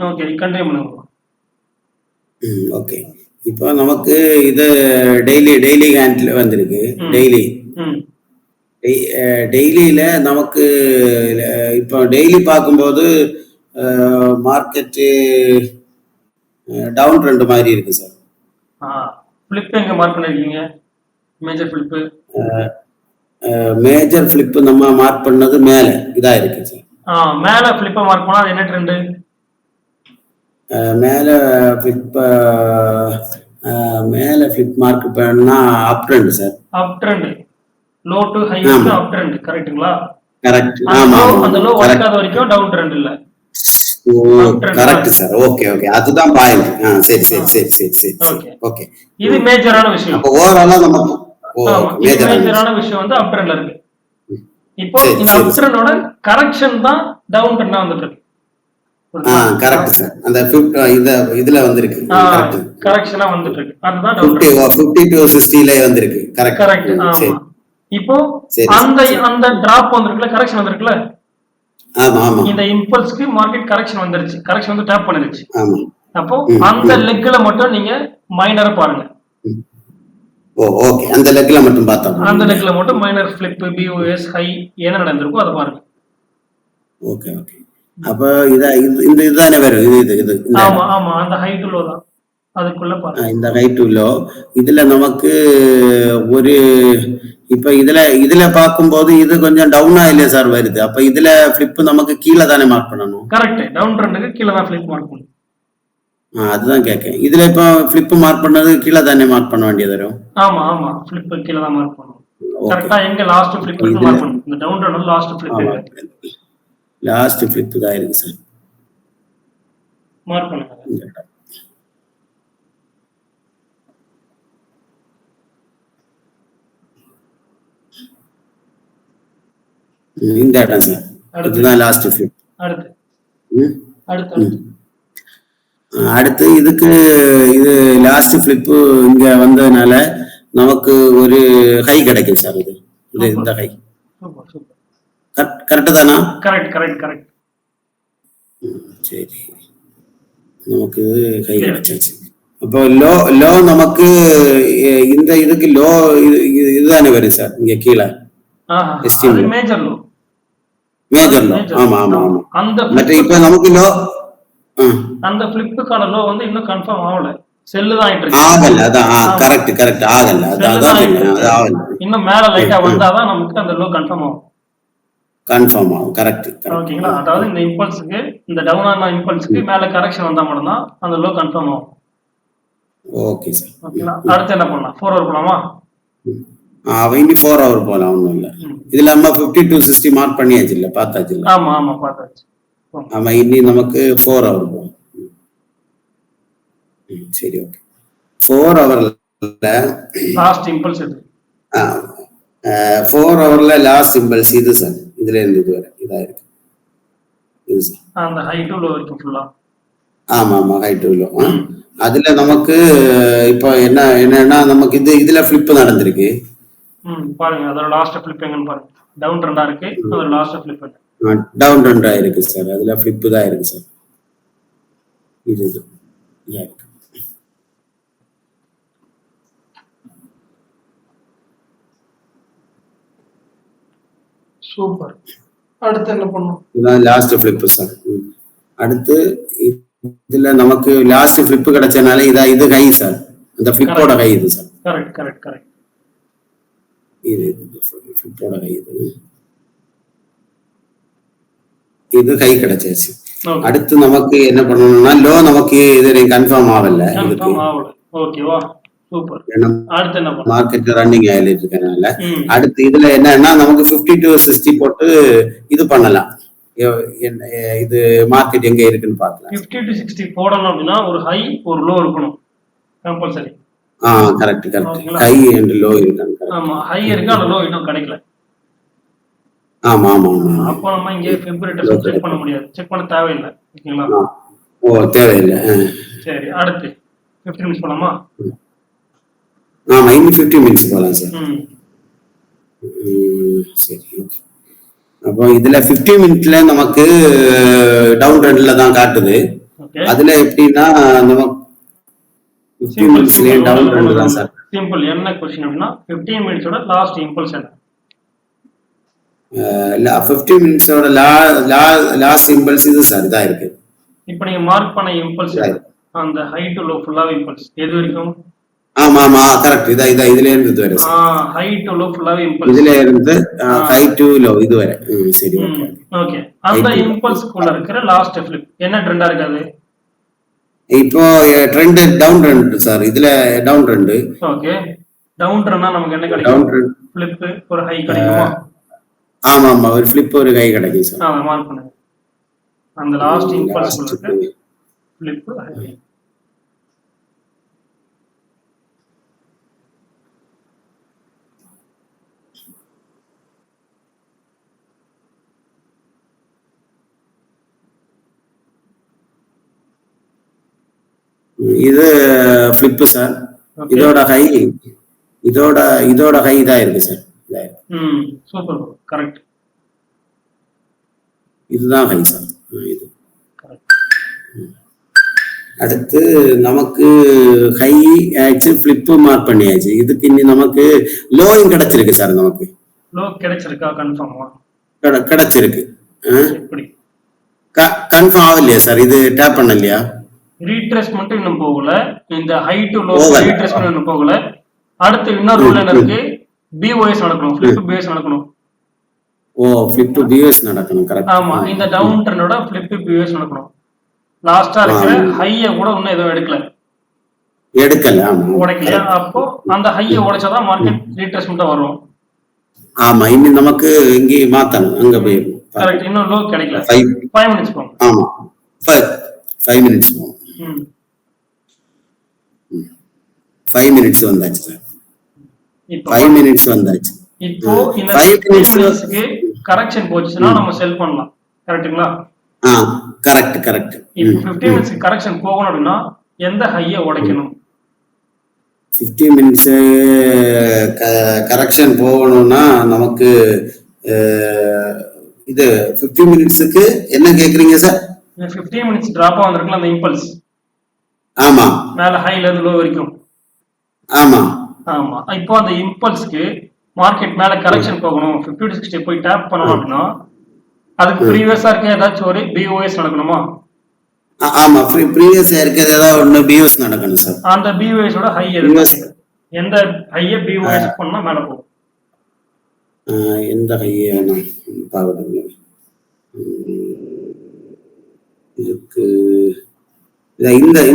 Okay, continue பண்ணுங்க. Okay, இப்போ நமக்கு இது டெய்லி ஹேண்ட்ல வந்திருக்கு. டெய்லியில நமக்கு இப்போ டெய்லி பார்க்கும்போது மார்க்கெட்டு டவுன் ட்ரெண்ட் மாதிரி இருக்கு சார். ஃபிளிப் எங்க மார்க் பண்ணிருக்கீங்க? Major flip. மேஜர் ஃபிளிப் நம்ம மார்க் பண்ணது மேல இதா இருக்கு சார். மேல ஃபிளிப்பை மார்க் பண்ணா அது என்ன ட்ரெண்ட்? மேல ஃபிளிப் மார்க் பண்ணா அப் trend sir. Up trend, low to high up trend, கரெக்ட்டுங்களா? கரெக்ட். ஆமா, அந்த லோ வரைக்காத வரைக்கும் டவுன் ட்ரெண்ட் இல்ல. ஓ, கரெக்ட் சார். ஓகே ஓகே, அதுதான் பாயிண்ட். சரி சரி சரி சரி சரி. ஓகே, இது மேஜரான விஷயம். அப்ப ஓவராலா நம்ம மேஜரான விஷயம் வந்து அப் ட்ரெண்ட்ல இருக்கு. இப்போ இந்த அப் ட்ரெண்டோட கரெக்ஷன் தான் டவுன் ட்ரெண்டா வந்துட்டு இருக்கு. Correct sir. அந்த இதுல வந்திருக்கு, கரெக்ஷனா வந்துட்டு இருக்கு. அதுதான் டவுன் 50 to 60 ல வந்திருக்கு. Correct correct. ஆமா, இப்போ அந்த டிராப் வந்திருக்குல, கரெக்ஷன் வந்திருக்குல. ஆமா ஆமா, இந்த இம்பல்ஸ்க்கு மார்க்கெட் கரெக்ஷன் வந்துருச்சு, கரெக்ஷன் வந்து டேப் பண்ணிருச்சு. ஆமா, அப்போ அந்த லெக்ல மட்டும் நீங்க மைனரை பாருங்க. ஓகே, அந்த லெக்ல மட்டும் பார்த்தா, அந்த லெக்ல மட்டும் மைனர் ஃபிளிப், பிஓஎஸ், ஹை என்ன நடந்திருக்கோ அதை பாருங்க. ஓகே ஓகே, அப்ப இந்த இதுதானே வரும். இது ஆமா ஆமா, அந்த ஹை டு லோ தான் அதுக்குள்ள பாருங்க. இந்த ஹை டு லோ இதுல நமக்கு ஒரு இப்ப இதுல பார்க்கும்போது இது கொஞ்சம் டவுனா இல்லையா சார் வருது. அப்ப இதுல ஃபிளிப் நமக்கு கீழே தானே மார்க் பண்ணணும். கரெக்ட், டவுன் ட்ரெண்டுக்கு கீழே தான் ஃபிளிப் மார்க் பண்ணணும். அதுதான் கேட்கேன். இதுல இப்ப ஃபிளிப் மார்க் பண்ணது கீழே தானே மார்க் பண்ண வேண்டியது வரும். ஆமா ஆமா, ஃபிளிப் கீழே தான் மார்க் பண்ணணும். கரெக்ட்டா எங்க லாஸ்ட் ஃபிளிப் மார்க் பண்ணணும். இந்த டவுன் ட்ரெண்ட்ல லாஸ்ட் ஃபிளிப் தான் இருக்கு சார். மார்க் பண்ணுங்க. இந்த இடம் சார், இதுதான் லாஸ்ட் ஃபிளிப். அடுத்து இதுக்கு இது லாஸ்ட் ஃபிளிப் இங்க வந்ததுனால நமக்கு ஒரு ஹை கிடைக்கும் சார். இந்த ஹை கரெக்ட் தானா? Correct correct correct. சரி, நமக்கு ஹை கிடைச்சிருச்சு. அப்போ லோ நமக்கு இந்த இதுக்கு லோ இதுதானே வரும் சார். இங்க கீழே மேஜர் லோ. ஆமா ஆமா ஆமா. அந்த இப்ப நமக்கு லோ, அந்த ஃபிளிப்புக்கான லோ வந்து இன்னும் கன்ஃபார்ம் ஆகல. செல்லு தான் ஆயிட்டு இருக்கு. ஆகல. அதான் கரெக்ட் கரெக்ட், ஆகல. அதான் இன்னும் மேல லைட்டா வந்தாதான் நமக்கு அந்த லோ கன்ஃபார்ம் ஆகும். கரெக்ட். ஓகேங்களா? அதாவது இந்த இம்பல்ஸ்க்கு, இந்த டவுன் ஆன இம்பல்ஸ்க்கு மேல கரெக்ஷன் வந்தா மட்டும் தான் அந்த லோ கன்ஃபார்ம் ஆகும். Okay sir. ஓகேங்களா? அடுத்து என்ன பண்ணலாம்? 4 ஹவர் போலாமா? அவங்க 4 ஹவர் போலாம், ஒண்ணும் இல்ல. இதுல நம்ம 50 to 60 மார்க் பண்ணியாச்சு இல்ல, பார்த்தாச்சு இல்ல? ஆமா ஆமா, பார்த்தாச்சு. ஆமா, இனி நமக்கு 4 ஹவர் போகும். சரி, ஓகே. 4 ஹவர்ல லாஸ்ட் இம்பல்ஸ் எது? 4 ஹவர்ல லாஸ்ட் இம்பல்ஸ் இது சார். இதுல இருந்து இது வரை இதா இருக்கு. இது சார், அந்த ஹை டு லோ இருக்கு ஃபுல்லா. ஆமா ஆமா, ஹை டு லோ. அதுல நமக்கு இப்போ என்னன்னா நமக்கு இதுல ஃபிளிப் நடந்திருக்கு. பாருங்க, அதோட லாஸ்ட் ஃபிளிப் எங்கன்னு பாருங்க. டவுன் ட்ரெண்டா இருக்கு. அதோட லாஸ்ட் ஃபிளிப் டவுன் ட்ரெண்டா இருக்கு சார். அதுல ஃபிளிப் தான் இருக்கு சார். இது இருக்கு. சூப்பர். அடுத்து என்ன பண்ணணும்? இதான் லாஸ்ட் ஃபிளிப் சார். அடுத்து இதுல நமக்கு லாஸ்ட் ஃபிளிப் கிடைச்சனால இது ஹை சார். அந்த ஃபிளிப்போட ஹை இது சார். Correct correct correct. இது ஃபிளிப்போட ஹை இது ஹை கிடைச்சிருச்சு. அடுத்து நமக்கு என்ன பண்ணணும்னா லோ நமக்கு இது கன்ஃபார்ம் ஆகல. ஓகேவா? சூப்பர். அடுத்து என்ன பண்ணணும்? மார்க்கெட் ரன்னிங் ஆயிட்டு இருக்கனால அடுத்து இதுல என்னன்னா நமக்கு 50 to 60 போட்டு இது பண்ணலாம். இது மார்க்கெட் எங்க இருக்குன்னு பார்க்கலாம். 50 to 60 போடணும் அப்படின்னா ஒரு ஹை ஒரு லோ இருக்கணும் compulsory. Correct correct. High and low இருக்காங்க. ஆமா, ஹை இருக்கு, அந்த லோ இன்னும் கிடைக்கல. ஆமா ஆமா ஆமா. அப்போ நம்ம இங்க ஃபெப்ரவரி செக் பண்ண முடியாது, செக் பண்ண தேவையில்லை. ஓகேங்களா? தேவையில்லை. சரி, அடுத்து 15 மினிட்ஸ் போலாமா? ஆமா, இன்னும் 15 மினிட்ஸ் போலாம் சார். சரி, ஓகே. அப்போ இதுல 15 மினிட்ல நமக்கு டவுன் ட்ரெண்ட்ல தான் காட்டுது. ஓகே அதுல எப்படின்னா நம்ம 15 மினிட்ஸ்லயே டவுன் ட்ரெண்ட் தான் சார். சிம்பிள். என்ன क्वेश्चन அப்படினா 15 மினிட்ஸோட லாஸ்ட் இம்பல்ஸ் என்ன? 15 மினிட்ஸோட லாஸ்ட் இம்பல்ஸ் இது சார் இதா இருக்கு. இப்போ நீங்க மார்க் பண்ண இம்பல்ஸ் அந்த ஹை டு லோ ஃபுல்லா இம்பல்ஸ் எது வரைக்கும்? ஆமா ஆமா கரெக்ட். இதுல இருந்து இது வரை சார். ஹை டு லோ ஃபுல்லா இம்பல்ஸ் இதுல இருந்து ஹை டு லோ இது வரை. சரி ஓகே ஓகே. அந்த இம்பல்ஸ்க்குள்ள இருக்கிற லாஸ்ட் ஃபிளிப் என்ன ட்ரெண்டா இருக்காது? இப்போ ட்ரெண்ட் டவுன் ட்ரெண்ட் சார். இதுல டவுன் ட்ரெண்ட். ஓகே. டவுன் ட்ரெண்ட்னா நமக்கு என்ன கிடைக்கும்? டவுன் ட்ரெண்ட் ஃபிளிப் ஒரு ஹை கிடைக்குமா? ஆமா ஆமா ஒரு ஃபிளிப் ஒரு ஹை கிடைக்கும் சார். மார்க் பண்ணுங்க. அந்த லாஸ்ட் இம்பல்ஸ் குள்ள ஃபிளிப் ஹை. இது ஃபிளிப் சார். இதோட ஹை இதோட ஹை இதா இருக்கு சார். Super correct. இதுதான் ஹை சார். இது அடுத்து நமக்கு ஹை ஆயிடுச்சு, ஃபிளிப் மார்க் பண்ணியாச்சு. இதுக்கு இனி நமக்கு லோயும் கிடைச்சிருக்கு சார். நமக்கு லோ கிடைச்சிருக்கா? கன்ஃபார்மா கிடைச்சிருக்கு. எப்படி கன்ஃபார்ம் ஆகலையா சார்? இது டேப் பண்ணலையா? ரீட்ரேஸ்மெண்ட் இன்னும் போகல. இந்த ஹை டு லோ ரீட்ரேஸ்மெண்ட் இன்னும் போகல. அடுத்து இன்னொரு ரூல் என்ன இருக்கு? பிஓஎஸ் நடக்கணும், ஃபிளிப் பிஓஎஸ் நடக்கணும். ஓ ஃபிளிப் டு பிஓஎஸ் நடக்கணும். கரெக்ட். ஆமா இந்த டவுன் ட்ரெண்டோட ஃபிளிப் பிஓஎஸ் நடக்கணும். லாஸ்டா இருக்கிற ஹைய கூட இன்னும் எதுவும் எடுக்கல. ஆமா உடைக்கலையா? அப்போ அந்த ஹைய உடைச்சாதான் மார்க்கெட் ரீட்ரேஸ்மெண்டா வரும். ஆமா இன்னும் நமக்கு இங்கே மாத்தணும். அங்க போய் கரெக்ட். இன்னும் லோ கிடைக்கல. 5 மினிட்ஸ் போங்க. ஆமா 5 மினிட்ஸ் போகும். 5 மினிட்ஸ் வந்தாச்சு சார். 5 மினிட்ஸ் வந்தாச்சு. இப்போ இந்த 5 மினிட்ஸ்க்கு கரெக்ஷன் போச்சுன்னா நம்ம செல் பண்ணலாம். கரெக்ட்டுங்களா? Correct correct. இப்போ 15 மினிட்ஸ்க்கு கரெக்ஷன் போகணும் அப்படின்னா எந்த ஹையை உடைக்கணும்? 15 மினிட்ஸ் கரெக்ஷன் போகணும்னா நமக்கு இது 15 மினிட்ஸ்க்கு என்ன கேக்குறீங்க சார்? 15 மினிட்ஸ் டிராப்பா வந்திருக்குல அந்த இம்பல்ஸ். ஆமா மேல ஹைல இருந்து லோ வரைக்கும். ஆமா ஆமா இப்போ அந்த இம்பல்ஸ்க்கு மார்க்கெட் மேல கரெக்ஷன் போகணும், 50 to 60 போய் டேப் பண்ணணும் அப்படின்னா அதுக்கு ப்ரீவியஸா இருக்க ஏதாச்சும் ஒரு பிஓஎஸ் நடக்கணுமா? ஆமா ப்ரீவியஸா இருக்கிறது ஏதாவது ஒண்ணு பிஓஎஸ் நடக்கணும் சார். அந்த பிஓஎஸ் ஓட ஹை எது? எந்த ஹைய பிஓஎஸ் பண்ணா மேல போகும்? எந்த ஹைய நான் பாக்குறேன். இதுக்கு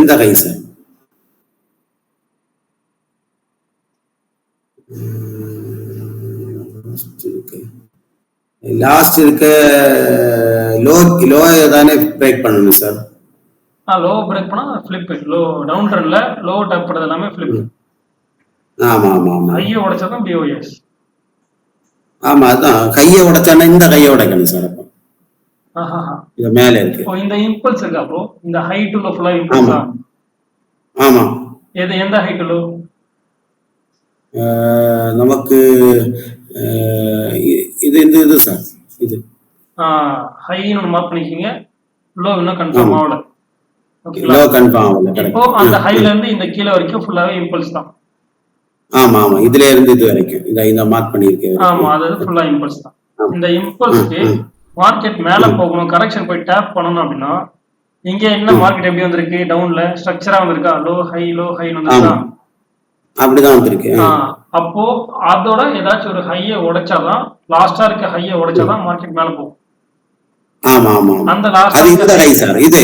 இந்த ஹை சார். லாஸ்ட் இருக்க லோ தானே பிரேக் பண்ணணும் சார். லோ பிரேக் பண்ணா ஃபிளிப். லோ டவுன் ட்ரெண்ட்ல லோ டேப் பண்றது எல்லாமே ஃபிளிப். ஆமா ஆமா ஆமா ஹைய உடைச்சாதான் பிஓஎஸ். ஆமா அதான் ஹைய உடைச்சானா இந்த ஹைய உடைக்கணும் சார். அப்ப இது மேல இருக்கு. இந்த இம்பல்ஸ் இருக்கா ப்ரோ? இந்த ஹை டு லோ ஃபுல்லா இம்பல்ஸ். ஆமா எந்த ஹை டு லோ? நமக்கு இது சார். இது ஹைன்னு ஒன்று மார்க் பண்ணிக்கிங்க. லோ இன்னும் கன்ஃபார்ம் ஆகல. லோ கன்ஃபார்ம் ஆகல. இப்போ அந்த ஹைல இருந்து இந்த கீழ வரைக்கும் ஃபுல்லாவே இம்பல்ஸ் தான். ஆமா ஆமா இதுல இருந்து இது வரைக்கும் இந்த மார்க் பண்ணிருக்கேன். ஆமா அது ஃபுல்லா இம்பல்ஸ் தான். இந்த இம்பல்ஸ்க்கு மார்க்கெட் மேல போகணும், கரெக்ஷன் போய் டேப் பண்ணணும் அப்படின்னா இங்க என்ன மார்க்கெட் எப்படி வந்திருக்கு? டவுன்ல ஸ்ட்ரக்சரா வந்திருக்கா? லோ ஹை வந்திருக்கா? அப்படிதான் வந்திருக்கு. அப்போ அதோட ஏதாச்சும் ஒரு ஹைய உடைச்சாதான், லாஸ்டா இருக்க ஹைய உடைச்சாதான் மார்க்கெட் மேல போகும். ஆமா ஆமா அந்த லாஸ்ட் அது இந்த ஹை சார். இது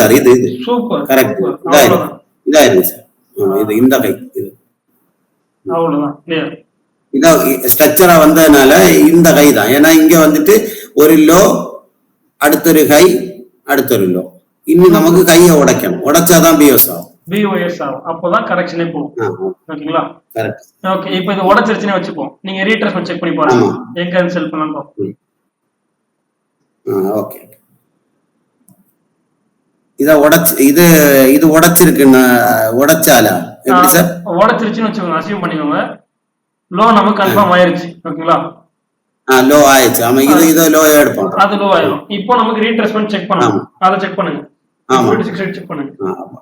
சார். இது சூப்பர் கரெக்ட். இதா இருக்கு சார். இது இந்த ஹை. இது அவ்வளவுதான் கிளியர். இதா ஸ்ட்ரக்சரா வந்ததுனால இந்த ஹை தான். ஏன்னா இங்க வந்துட்டு ஒரு லோ, அடுத்தொரு ஹை, அடுத்தொரு லோ. இன்னும் நமக்கு கையை உடைக்கணும். உடைச்சாதான் பிஓஎஸ் ஆகும். பிஓஎஸ் ஆகும். அப்போதான் கரெக்ஷனே போகும். ஓகேங்களா? கரெக்ட். ஓகே இப்போ இது உடைச்சிருச்சுன்னு வச்சுப்போம். நீங்க ரீட்ரேஸ்மெண்ட் செக் பண்ணி பாருங்க. எங்க செல் பண்ணலாம் பாப்போம். ஓகே இத உடைச்சு இது உடைச்சிருக்குன்னு உடைச்சாலா எப்படி சார்? உடைச்சிருச்சுன்னு வச்சுக்கோங்க. அசியூம் பண்ணிக்கோங்க. லோ நமக்கு கன்ஃபார்ம் ஆயிருச்சு. ஓகேங்களா? லோ ஆயிடுச்சு. ஆமா இது லோ எடுப்போம். அது லோ ஆயிடும். இப்போ நமக்கு ரீட்ரேஸ்மெண்ட் செக் பண்ணலாம். அதை செக் பண்ணுங்க. ஆமா 50 to 60 செக் பண்ணுங்க. ஆமா.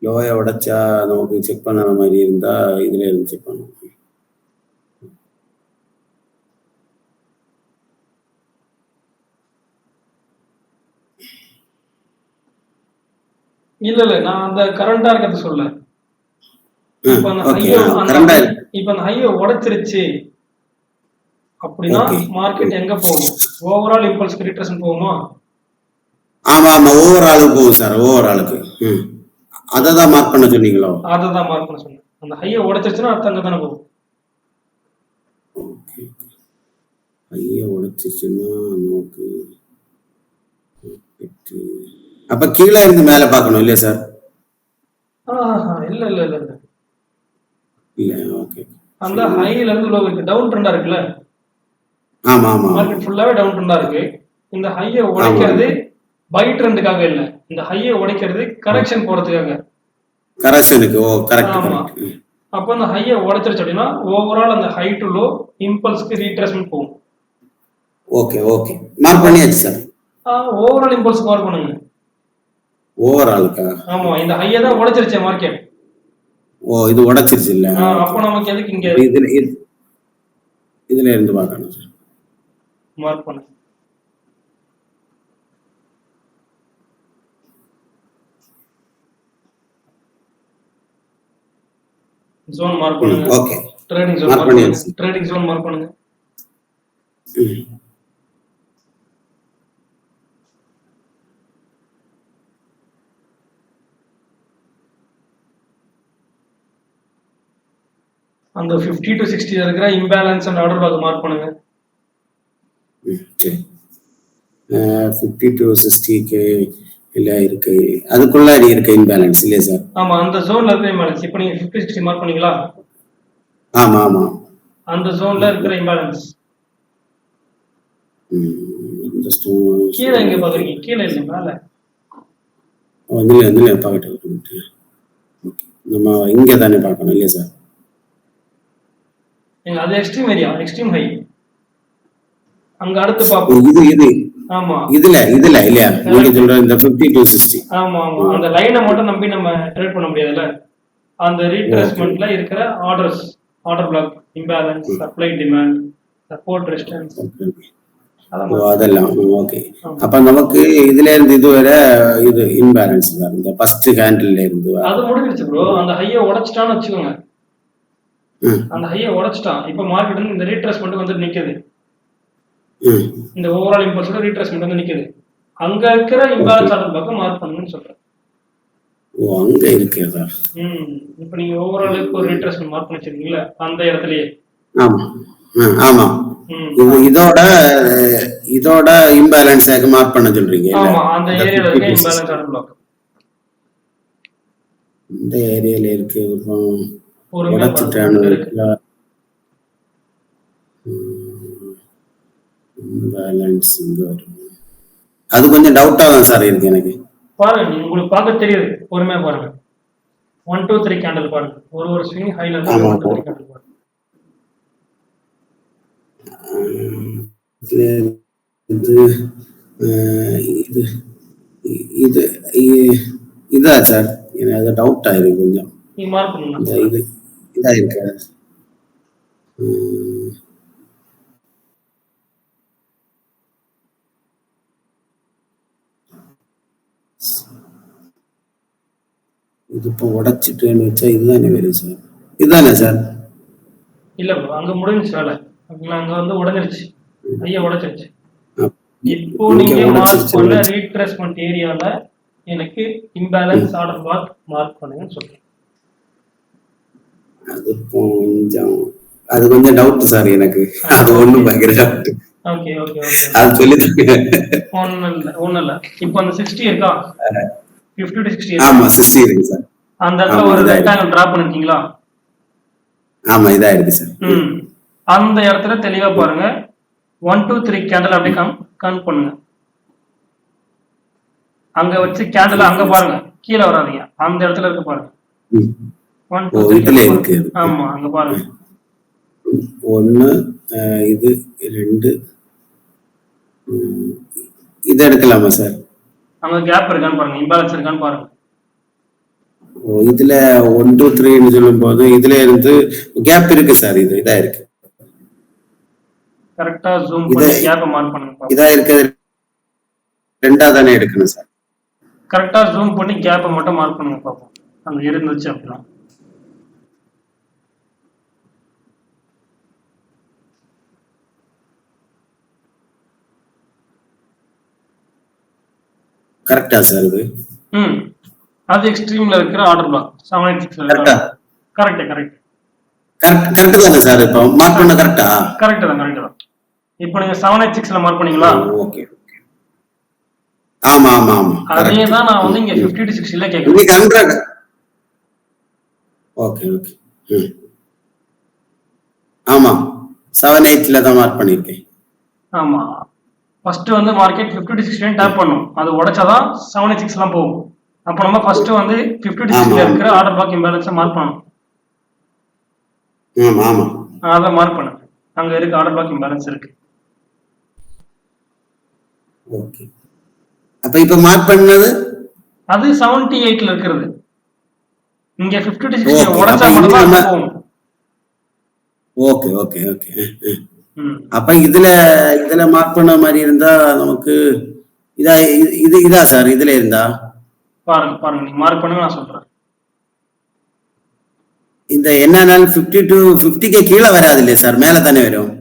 லோயை உடைச்சா நமக்கு செக் பண்ணுற மாதிரி இருந்தா இதுல இருந்து செக் பண்ணுவோம். இல்ல நான் அந்த கரண்டா இருக்கிறத சொல்ல. இப்ப அந்த ஓகே ஹையோ கரண்டா இப்ப அந்த ஹையோ உடைச்சிருச்சு அப்படின்னா ஓகே மார்க்கெட் எங்க போகும்? ஓவரால் இம்பல்ஸ்க்கு ரீட்ரேஸ்மென்ட் போகுமா? ஆமா ஆமா ஓவர் ஆளுக்கு போகும் சார், ஓவர் ஆளுக்கு. அதை தான் மார்க் பண்ண சொன்னீங்களோ? அதை தான் மார்க் பண்ண சொன்னேன். அந்த ஹையை உடைச்சிருச்சுன்னா அடுத்த அங்க தானே போகும். ஓகே ஹையை உடைச்சிருச்சுன்னா நமக்கு அப்ப கீழே இருந்து மேல பார்க்கணும் இல்லையா சார்? இல்ல இல்ல இல்ல இல்ல இல்ல ஓகே. அந்த ஹைல இருந்து லோ இருக்கு, டவுன் ட்ரெண்டா இருக்குல்ல. ஆமா ஆமா மார்க்கெட் ஃபுல்லாவே டவுன் ட்ரெண்டா இருக்கு. இந்த ஹையை உடைக்கிறது பை ட்ரெண்டுக்காக இல்ல, இந்த ஹையை உடைக்கிறது கரெக்ஷன் போறதுக்காக. கரெக்ஷனுக்கு. ஓ கரெக்ட் ஆமா. அப்ப அந்த ஹையை உடைச்சிருச்சு அப்படின்னா ஓவரால் அந்த ஹை டு லோ இம்பல்ஸ்க்கு ரீட்ரேஸ்மென்ட் போகும். ஓகே ஓகே மார்க் பண்ணியாச்சு சார். ஓவரால் இம்பல்ஸ் மார்க் பண்ணுங்க. ஓவராலுக்கா? ஆமா, இந்த ஹையை தான் உடைச்சிருச்சு மார்க்கெட். ஓ இது உடைச்சிருச்சு இல்ல. அப்ப நமக்கு எதுக்கு இங்க இதுல இருந்து பார்க்கணும் சார். மார்க் பண்ணுங்க. ஜோன் மார்க் பண்ணுங்க. ஓகே ட்ரேடிங் ஜோன் மார்க் பண்ணுங்க. ட்ரேடிங் ஜோன் மார்க் பண்ணுங்க. அந்த 50 to 60 இருக்கிற imbalance and order black mark பண்ணுங்க. 50 to 60க்கு இல்ல இருக்கு, அதுக்குள்ள இருக்கு இம்பேலன்ஸ் இல்லையா சார்? ஆமா, அந்த ஜோன்ல இருக்கிற இம்பேலன்ஸ். இப்போ நீங்க 50 60 மார்க் பண்ணீங்களா? ஆமா ஆமா, அந்த ஜோன்ல இருக்கிற இம்பேலன்ஸ். இந்த ஸ்டோன் கீழ எங்க பாக்குறீங்க? கீழ இல்ல, மேல. அதுல பாக்கட்டு. ஓகே நம்ம இங்க தானே பார்க்கணும் இல்லையா சார்? அது எக்ஸ்ட்ரீம் ஏரியா, எக்ஸ்ட்ரீம் ஹை. அங்க அடுத்து பாப்போம். இது ஆமா இதுல இல்லையா நீங்க சொல்ற இந்த 50 to 60? ஆமா ஆமா, அந்த லைனை மட்டும் நம்பி நம்ம ட்ரேட் பண்ண முடியாதுல்ல. அந்த ரீட்ரேஸ்மென்ட்ல இருக்கிற orders, order black, imbalance, supply demand, support resistance, அதெல்லாம் ஓகே. அப்ப நமக்கு இதுல இருந்து இதுவரை இது இம்பேலன்ஸ் தான், இந்த ஃபர்ஸ்ட் ஹேண்டில்ல இருந்து. அது முடிஞ்சிருச்சு ப்ரோ. அந்த ஹையை உடைச்சிட்டான்னு வச்சுக்கோங்க. அந்த ஹையை உடைச்சிட்டான். இப்ப மார்க்கெட் வந்து இந்த ரீட்ரேஸ்மென்ட் வந்து நிக்குது. இந்த ஓவரால் இம்பல்ஸோட ரீட்ரேஸ்மென்ட் வந்து நிக்குது. அங்க இருக்கிற இம்பேலன்ஸ் ஆர்டர் பக்கம் மார்க் பண்ணுன்னு சொல்றேன். ஓ அங்க இருக்குதா? இப்போ நீங்க ஓவரால் ஒரு ரீட்ரேஸ்மென்ட் மார்க் பண்ணிச்சிருக்கீங்களா அந்த இடத்துலயே? ஆமா ஆமா. இதோட இம்பேலன்ஸ் மார்க் பண்ண சொல்றீங்க? ஆமா, அந்த ஏரியால இருக்க இம்பேலன்ஸ் ஆர்டர் பிளாக். இந்த ஏரியால இருக்கு. ஒரு இம்பேலன்ஸ் இங்க வரும். அது கொஞ்சம் டவுட்டா தான் சார் இருக்கு எனக்கு. பாருங்க, உங்களுக்கு பார்க்க தெரியுது, பொறுமையா பாருங்க. 1 2 3 கேண்டில் பாருங்க. ஒரு ஸ்விங் ஹைல இருந்து 1 2 3 கேண்டில் பாருங்க. இதா சார் எனக்கு அது டவுட் ஆயிருக்கு கொஞ்சம். நீங்க மார்க் பண்ணுங்க. இது இதா இருக்கு. இது இப்போ உடைச்சிட்டுன்னு வச்சா இதுதானே வரும் சார்? இதுதானே சார்? இல்ல ப்ரோ, அங்க முடிஞ்சிச்சு வேலை. அங்க வந்து உடைஞ்சிருச்சு, ஐயா உடைச்சிருச்சு. இப்போ நீங்க மார்க் பண்ண ரீட்ரேஸ்மென்ட் ஏரியால எனக்கு இம்பேலன்ஸ் ஆர்டர் பிளாக் மார்க் பண்ணுங்கன்னு சொல்றேன். அது கொஞ்சம் டவுட் சார் எனக்கு. அது ஒண்ணும் பயங்கர டவுட். ஓகே ஓகே ஓகே, அது சொல்லி ஒண்ணும் இல்ல. இப்போ அந்த 60 இருக்கா? 50 to 60. ஆமா 60 இருக்கு சார். அந்த இடத்துல ஒரு ரெக்டாங்கிள் டிரா பண்ணிருக்கீங்களா? ஆமா இதா இருக்கு சார். அந்த இடத்துல தெளிவா பாருங்க. 1 2 3 கேண்டில் அப்படியே கவுண்ட் பண்ணுங்க. அங்க வச்சு கேண்டில் அங்க பாருங்க, கீழே வராதீங்க. அந்த இடத்துல இருக்கு பாருங்க. 1 2 3 இருக்கு. ஆமா அங்க பாருங்க. 1 இது 2 இது எடுக்கலாமா சார்? அங்க கேப் இருக்கான்னு பாருங்க, இம்பேலன்ஸ் இருக்கான்னு பாருங்க. இதுல 1 2 3 சொல்லும் போது இதுல இருந்து கேப் இருக்கு சார். இதா இருக்கு. கரெக்டா ஜூம் பண்ணி கேப்பை மார்க் பண்ணுங்க. இதா இருக்கிறது ரெண்டா தானே எடுக்கணும் சார். கரெக்டா ஜூம் பண்ணி கேப்பை மட்டும் மார்க் பண்ணுங்க பார்ப்போம், அங்க இருந்துச்சு அப்படின்னா. கரெக்டா சார் இது? அது எக்ஸ்ட்ரீம்ல இருக்கிற ஆர்டர் பிளாக் 786. கரெக்டா? கரெக்ட் கரெக்ட் கரெக்ட் தானே சார்? இப்போ மார்க் பண்ண கரெக்டா? கரெக்ட் தான். இப்போ நீங்க 786ல மார்க் பண்ணீங்களா? ஓகே. ஆமா. அதே தான் நான் வந்து இங்க 50 to 60ல கேக்குறேன். இன்னைக்கு 100. ஓகே. ஆமா 78ல தான் மார்க் பண்ணிருக்கேன். ஆமா, ஃபர்ஸ்ட் வந்து மார்க்கெட் 50 to 60 டேப் பண்ணும், அது உடைச்சாதான் 786லாம் போகும். அப்ப நம்ம ஃபர்ஸ்ட் வந்து 50 to 60ல இருக்கிற ஆர்டர் பிளாக் இம்பேலன்ஸை மார்க் பண்ணணும். ஆமா. அதை மார்க் பண்ணுங்க, அங்க இருக்கு ஆர்டர் பிளாக் இம்பேலன்ஸ் இருக்கு. ஓகே. அப்ப இப்ப மார்க் பண்ணது அது 78ல இருக்கிறது. இங்க 50 to 60 உடைச்சா மட்டும் தான் போகும். ஓகே. அப்ப இதுல மார்க் பண்ண மாதிரி இருந்தா நமக்கு இதா சார்? இதுல இருந்தா பாருங்க நீங்க மார்க் பண்ணுங்க, நான் சொல்றேன். இந்த என்ன 50 to 50க்கு கீழே வராது இல்லையா சார்? மேல தானே வரும்.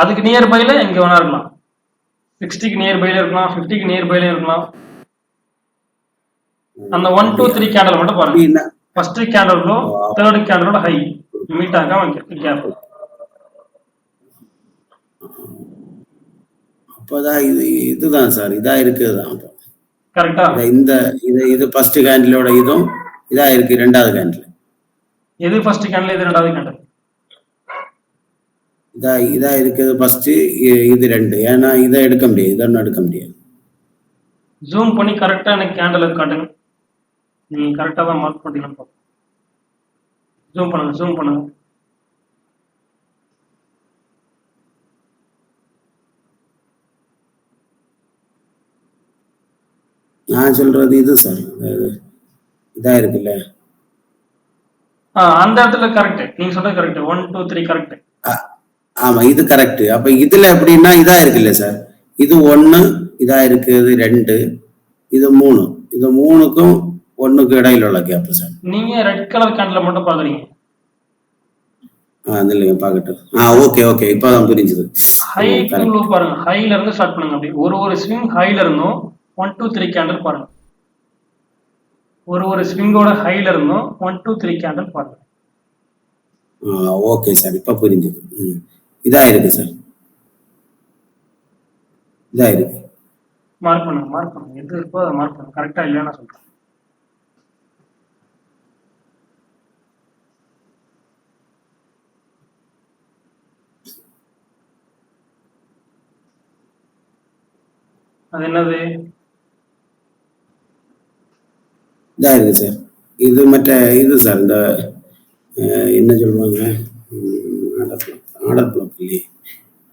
அதுக்கு நியர் பைல எங்க வேணா இருக்கலாம். 60க்கு நியர் பைல இருக்கலாம், 50க்கு நியர் பைல இருக்கலாம். அந்த 1 2 3 கேண்டல் மட்டும் பாருங்க. ஃபர்ஸ்ட் கேண்டலோ தேர்ட் கேண்டலோட ஹை மீட் ஆகாம கேப். அப்பதான் இதுதான் சார். இதா இருக்குதான் கரெக்டா? இது ஃபர்ஸ்ட் கேண்டிலோட இதுவும் இதா இருக்கு. ரெண்டாவது கேண்டில் எது ஃபர்ஸ்ட் கேண்டில், இது ரெண்டாவது கேண்டில்? இதா இருக்குது ஃபர்ஸ்ட், இது ரெண்டு. ஏன்னா இதை எடுக்க முடியாது, இதொன்னு எடுக்க முடியாது. ஜூம் பண்ணி கரெக்டா எனக்கு கேண்டில் காட்டுங்க. நீங்க கரெக்டா தான் மார்க் பண்ணீங்கன்னு பார்ப்போம். ஜூம் பண்ணுங்க. நான் சொல்றது இது சார், இதா இருக்குல்ல, அந்த இடத்துல கரெக்ட். நீங்க சொல்றது கரெக்ட். 1 2 3 கரெக்ட். ஆமா இது கரெக்ட். அப்ப இதுல எப்படின்னா இதா இருக்குல்ல சார்? இது 1, இதா இருக்குது 2, இது 3. இது 3க்கும் 1க்கும் இடையில உள்ள கேப் சார். நீங்க ரெட் கலர் கேண்டில் மட்டும் பாக்குறீங்க. இல்லைங்க பாக்கட்டும். ஓகே இப்பதான் புரிஞ்சுது. ஹை டு பாருங்க, ஹைல இருந்து ஸ்டார்ட் பண்ணுங்க. அப்படி ஒரு ஸ்விங் ஹைல இருந்தும் 1 2 3 கேண்டில் பாருங்க. ஒரு ஸ்விங்கோட ஹைல இருந்தும் 1 2 3 கேண்டில் பாருங்க. ஓகே சார், இப்ப புரிஞ்சுது. இதா இருக்கு சார், இதா இருக்கு. மார்க் பண்ணுங்க. எது இருக்கோ அதை மார்க் பண்ணுங்க. கரெக்டா இல்லையா நான் சொல்றேன். அது என்னது? இதா இருக்கு சார். இது மற்ற இது சார், இந்த என்ன சொல்லுவாங்க, ஆர்டர் பிளாக் இல்லையே,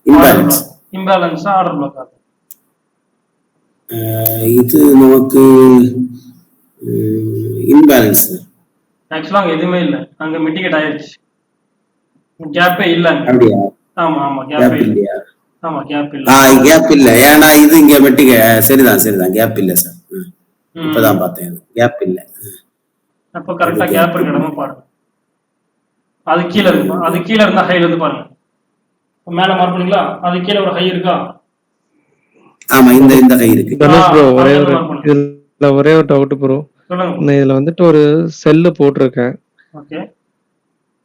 இம்பேலன்ஸ் ஆர்டர் பிளாக். இது நமக்கு இம்பேலன்ஸ். ஆக்சுவலா அங்க எதுவுமே இல்ல, அங்க மிட்டிகேட் ஆயிருச்சு. கேப்பே இல்ல. அப்படியா? ஆமா கேப் இல்லையா? ஆமா கேப் இல்ல. கேப் இல்ல. ஏன்னா இது இங்க சரிதான் கேப் இல்ல சார். இப்பதான் பார்த்தேன், கேப் இல்ல. அப்ப கரெக்டா கேப் இருக்க இடமா பாருங்க. அது கீழே இருக்கு. அது கீழே இருந்தா ஹைல இருந்து பாருங்க. மேல மார்க் பண்ணீங்களா? அது கீழே ஒரு ஹை இருக்கா? ஆமா, இந்த ஹை இருக்கு. ஒரே ஒரு டவுட் ப்ரோ. இதுல வந்துட்டு ஒரு செல்லு போட்டிருக்கேன். ஓகே.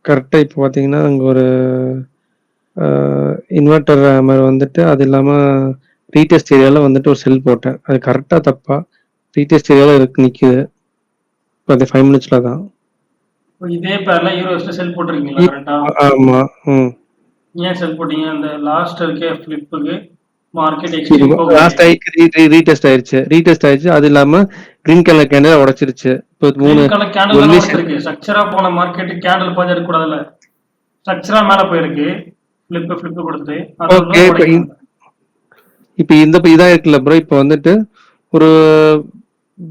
கரெக்டா இப்ப பாத்தீங்கன்னா அங்க ஒரு இன்வெர்டர் மாதிரி வந்துட்டு, அது இல்லாம ரீடெஸ்ட் ஏரியால வந்துட்டு ஒரு செல் போட்டேன். அது கரெக்டா தப்பா? ரீடெஸ்ட் ஏரியால இருக்கு நிக்குது. இப்போ அது 5 மினிட்ஸ்ல தான். இதே பேர்ல யூரோஸ்ல செல் போட்டுருக்கீங்களா? கரெக்ட்டா? ஆமா. ஏன் செல் போட்டீங்க? அந்த லாஸ்ட் இருக்கே ஃபிளிப்புக்கு மார்க்கெட் எக்ஸ்ட்ரீம் போகுது. லாஸ்ட் ஐக்கு ரீடெஸ்ட் ஆயிருச்சு. அது இல்லாம கிரீன் கலர் கேண்டில் உடைச்சிருச்சு. இப்போ 3 கலர் கேண்டில் உடைச்சிருக்கு. ஸ்ட்ரக்சரா போன மார்க்கெட் கேண்டில் பாதி இருக்க கூடாதுல. ஸ்ட்ரக்சரா மேல போயிருக்கு. ஃபிளிப் கொடுத்து இப்போ இந்த இதா இருக்குல்ல ப்ரோ. இப்போ வந்துட்டு ஒரு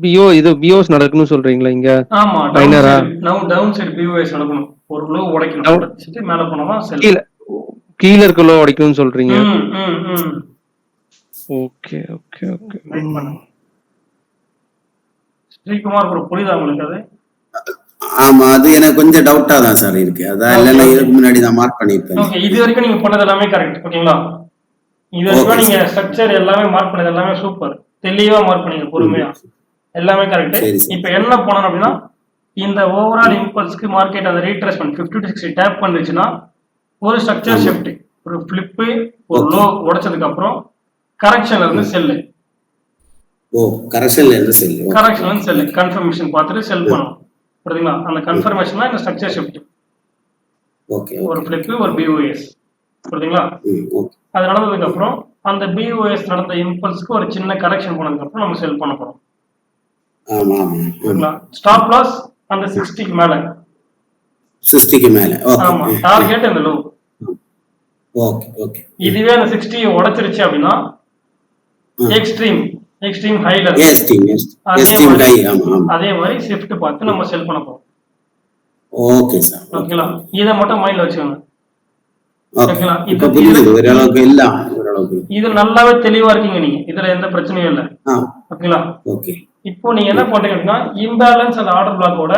பிஓஎஸ் நடக்கணும்னு சொல்றீங்களா இங்க? ஆமா, மைனரா டவுன் சைடு பிஓஎஸ் நடக்கணும். ஒரு லோ உடைக்கணும், உடைச்சிட்டு மேல போனோமா செல். கீழ இருக்க லோ உடைக்கணும்னு சொல்றீங்க. Okay okay okay. Sreekumar bro, புரியுதா உங்களுக்கு அது? ஆமா, அது எனக்கு கொஞ்சம் டவுட்டா தான் சார் இருக்கு. அதான் இல்லைன்னா இதுக்கு முன்னாடி நான் மார்க் பண்ணிருப்பேன். ஓகே, இது வரைக்கும் நீங்க பண்ணது எல்லாமே கரெக்ட். ஓகேங்களா? இது வரைக்கும் நீங்க ஸ்ட்ரக்சர் எல்லாமே மார்க் பண்ணது எல்லாமே சூப்பர், தெளிவா மார்க் பண்ணீங்க, பொறுமையா எல்லாமே கரெக்ட். இப்ப என்ன பண்ணணும் அப்படின்னா, இந்த ஓவரால் இம்பல்ஸ்க்கு மார்க்கெட் அந்த ரீட்ரேஸ்மெண்ட் 50 to 60 டேப் பண்ணிருச்சுன்னா ஒரு ஸ்ட்ரக்சர் ஷிஃப்ட், ஒரு ஃபிளிப், ஒரு லோ உடைச்சதுக்கு அப்புறம் கரெக்ஷன்ல இருந்து செல். கரெக்ஷன்ல இருந்து செல் கன்ஃபர்மேஷன் பார்த்துட்டு செல் பண்ணணும். புரியுதுங்களா? அந்த கன்ஃபர்மேஷன் தான் இந்த ஸ்ட்ரக்சர் ஷிஃப்ட். ஓகே, ஒரு ஃபிளிப், ஒரு பிஓஎஸ். புரியுதுங்களா? அது நடந்ததுக்கு அப்புறம் அந்த பிஓஎஸ் நடந்த இம்பல்ஸ்க்கு ஒரு சின்ன கரெக்ஷன் போனதுக்கு அப்புறம் நம்ம செல் பண்ண போறோம். ஸ்டாப் லாஸ் அந்த 60க்கு மேல. 60க்கு மேல. ஆமா, டார்கெட் அந்த லோ. ஓகே. இதுவே அந்த 60 உடைச்சிருச்சு அப்படின்னா எக்ஸ்ட்ரீம் ஹைல அதே மாதிரி ஷிஃப்ட் பார்த்து நம்ம செல் பண்ண போறோம். Okay sir. ஓகேங்களா? இத மட்டும் மைண்ட்ல வச்சுக்கோங்க. ஓகேங்களா? இது நல்லாவே தெளிவா இருக்கீங்க நீங்க, இதுல எந்த பிரச்சனையும் இல்ல. ஓகேங்களா? ஓகே. இப்போ நீங்க என்ன பண்றீங்க அப்படின்னா, இம்பேலன்ஸ் அந்த ஆர்டர் பிளாக்கோட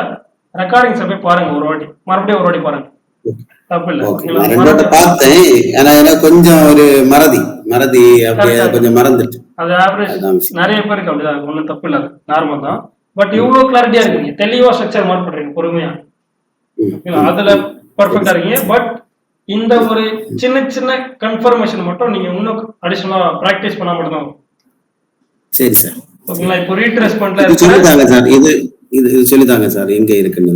ரெக்கார்டிங்ஸ் போய் பாருங்க, ஒரு வாட்டி மறுபடியும் ஒரு வாட்டி பாருங்க, தப்பு இல்ல. ஓகேங்களா? பார்த்தேன், ஆனா எனக்கு கொஞ்சம் ஒரு மறதி அப்படியே கொஞ்சம் மறந்துட்டு. அது ஆவரேஜ் நிறைய பேருக்கு அப்படிதான், ஒன்றும் தப்பு இல்லை, நார்மல் தான். பட் இவ்வளவு கிளாரிட்டியா இருக்கீங்க, தெளிவா ஸ்ட்ரக்சர் மார்க் பண்றீங்க, பொறுமையா. அதுல பர்ஃபெக்டா இருக்கீங்க. பட் இந்த ஒரு சின்ன கன்ஃபர்மேஷன் மட்டும் நீங்க இன்னும் அடிஷனலா பிராக்டிஸ் பண்ணா மட்டும் தான். சரி சார். ஓகேங்களா? இப்போ ரீட்ரேஸ்மெண்ட்ல சொல்லிட்டாங்க சார், இது சொல்லிட்டாங்க சார் எங்க இருக்குன்னு.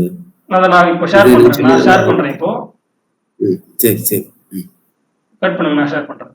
அதை நான் இப்போ ஷேர் பண்றேன். இப்போ சரி கட் பண்ணுங்க, நான் ஷேர் பண்றேன்.